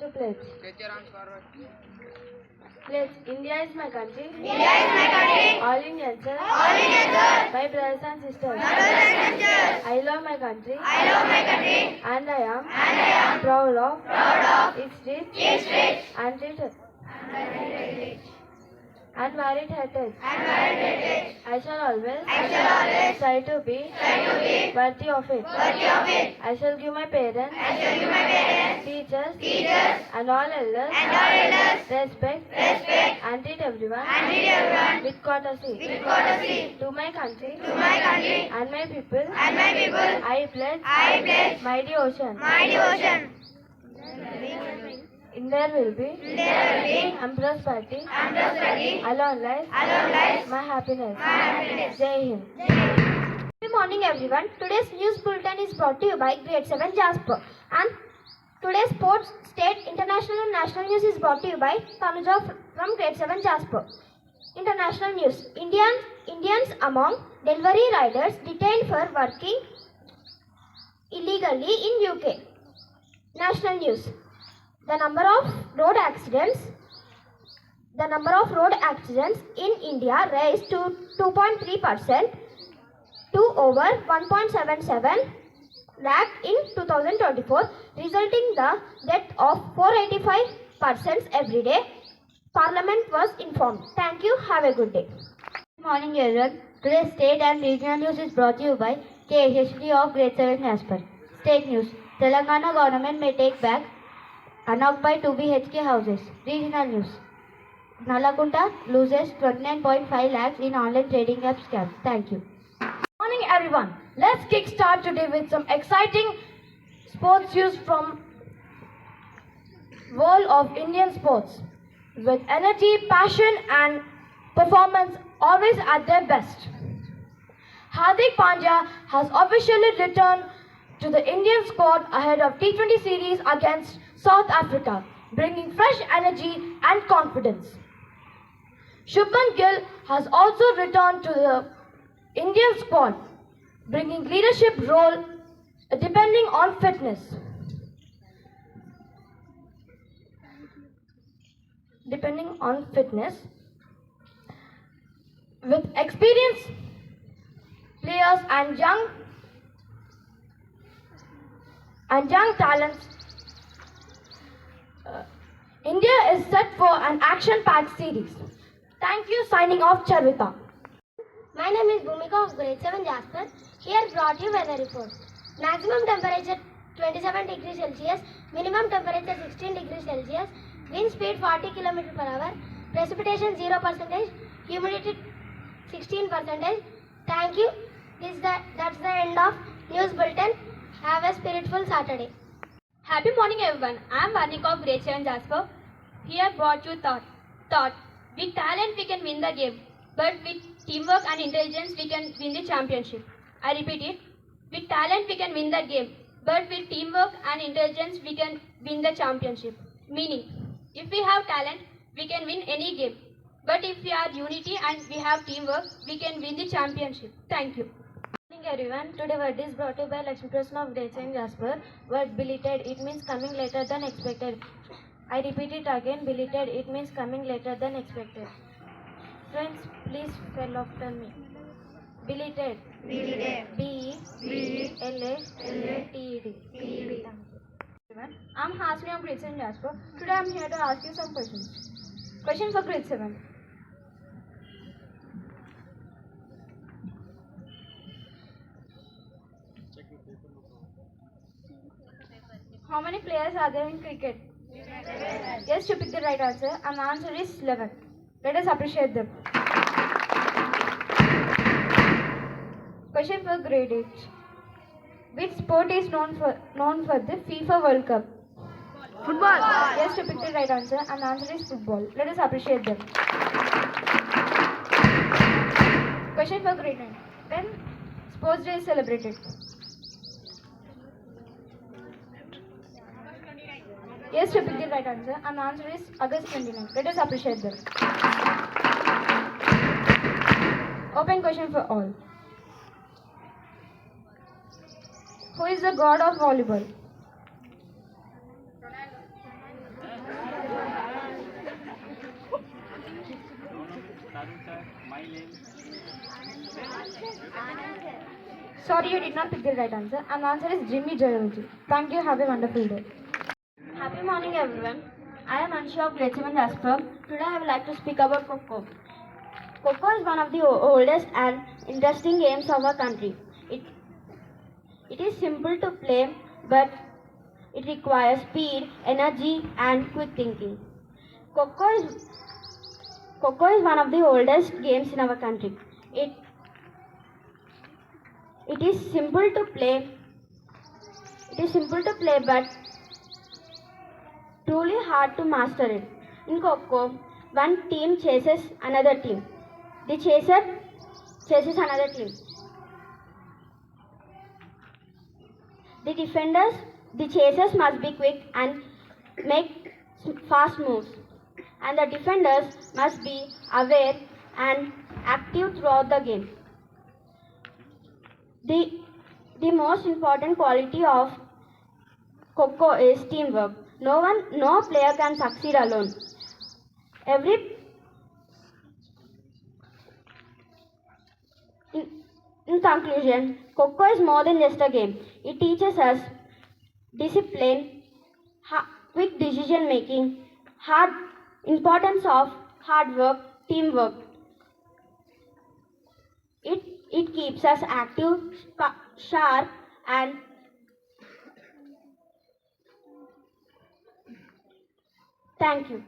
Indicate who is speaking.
Speaker 1: the pledge.
Speaker 2: Stretch your arms forward.
Speaker 1: Pledge. India is my country.
Speaker 3: India is my country.
Speaker 1: All Indians, sir.
Speaker 3: All Indians, sir.
Speaker 1: My brothers and sisters.
Speaker 3: My brothers and sisters.
Speaker 1: I love my country.
Speaker 3: I love my country.
Speaker 1: And I am.
Speaker 3: And I am
Speaker 1: proud of.
Speaker 3: proud of
Speaker 1: its rich.
Speaker 3: its rich
Speaker 1: And rich.
Speaker 3: heritage.
Speaker 1: And varied heritage.
Speaker 3: And varied heritage.
Speaker 1: I shall always.
Speaker 3: I shall always
Speaker 1: try to be. Worthy of it.
Speaker 3: Worthy of it.
Speaker 1: I shall give my parents.
Speaker 3: I shall give my parents,
Speaker 1: Teachers. And all elders.
Speaker 3: and all elders
Speaker 1: Respect. And treat everyone.
Speaker 3: and treat everyone
Speaker 1: With courtesy.
Speaker 3: with courtesy.
Speaker 1: To my country.
Speaker 3: To my country
Speaker 1: And my people.
Speaker 3: and my people,
Speaker 1: I pledge.
Speaker 3: I pledge
Speaker 1: My devotion.
Speaker 3: my devotion.
Speaker 1: In there will be.
Speaker 3: There will be
Speaker 1: And prosperity.
Speaker 3: and prosperity.
Speaker 1: Alone lies.
Speaker 3: Alone lies
Speaker 1: My happiness.
Speaker 3: my happiness.
Speaker 1: Jai Hind.
Speaker 4: Good morning everyone. Today's news bulletin is brought to you by Grade-VII Jasper. And today's sports, state, international and national news is brought to you by Tanuja from Grade-VII Jasper. International news. Indians among delivery riders detained for working illegally in UK. National news. The number of road accidents in India raised to 2.3% to over 1.77 lakh in 2024, resulting the death of 485 persons every day. Parliament was informed. Thank you. Have a good day.
Speaker 1: Good morning everyone. Today's state and regional news is brought to you by KHD of Grade-VII Jasper. State news. Telangana government may take back unoccupied 2 BHK houses. Regional news. Nalagunta loses 29.5 lakhs in online trading app scam. Thank you.
Speaker 4: Morning everyone. Let's kickstart today with some exciting sports news from world of Indian sports. With energy, passion and performance always at their best. Hardik Pandya has officially returned to the Indian squad ahead of T20 series against South Africa, bringing fresh energy and confidence. Shubman Gill has also returned to the Indian squad, bringing leadership role depending on fitness. With experienced players and young talents, India is set for an action-packed series. Thank you. Signing off, Charvita.
Speaker 5: My name is Bhumika of Grade-VII Jasper. Here brought you weather report. Maximum temperature 27 degrees Celsius, minimum temperature 16 degrees Celsius, wind speed 40 km per hour, precipitation 0%, humidity 16%. Thank you. That's the end of news bulletin. Have a spiritful Saturday.
Speaker 4: Happy morning everyone. I am Varnika of Grade-VII Jasper. Here brought you thought. With talent we can win the game, but with teamwork and intelligence we can win the championship. I repeat it. With talent we can win the game, but with teamwork and intelligence we can win the championship. Meaning, if we have talent, we can win any game. But if we are unity and we have teamwork, we can win the championship. Thank you.
Speaker 1: Good morning everyone. Today word is brought to you by Lakshmi Krishna of Grade-VII Jasper. Word belated, it means coming later than expected. I repeat it again, belated, it means coming later than expected. Friends, please spell after me. Belated. B-E-L-A-T-E-D. I'm Hasmi of Grade-VII Jasper. Today I'm here to ask you some questions. Question for Grade-VII. How many players are there in cricket? Yes, to pick the right answer, and the answer is 11. Let us appreciate them. Question for grade 8. Which sport is known for the FIFA World Cup? Football. Yes, to pick the right answer, and the answer is football. Let us appreciate them. Question for grade 9. When Sports Day is celebrated? Yes, to pick the right answer, and the answer is August 29. Let us appreciate them. Open question for all. Who is the god of volleyball?
Speaker 4: Sorry, you did not pick the right answer. And the answer is Jimmy Geology. Thank you. Have a wonderful day.
Speaker 1: Happy morning, everyone. I am Anshu of Grade-VII Jasper. Today I would like to speak about Coco. Coco is one of the oldest and interesting games of our country. It is simple to play, but it requires speed, energy, and quick thinking. Coco is one of the oldest games in our country. It is simple to play. It is simple to play, but truly hard to master it. In Coco, one team chases another team. The chaser chases another team. The chasers must be quick and make fast moves. And the defenders must be aware and active throughout the game. The most important quality of Coco is teamwork. No player can succeed alone. In conclusion, Coco is more than just a game. It teaches us discipline, quick decision making, importance of hard work, teamwork. It keeps us active, sharp, and thank you.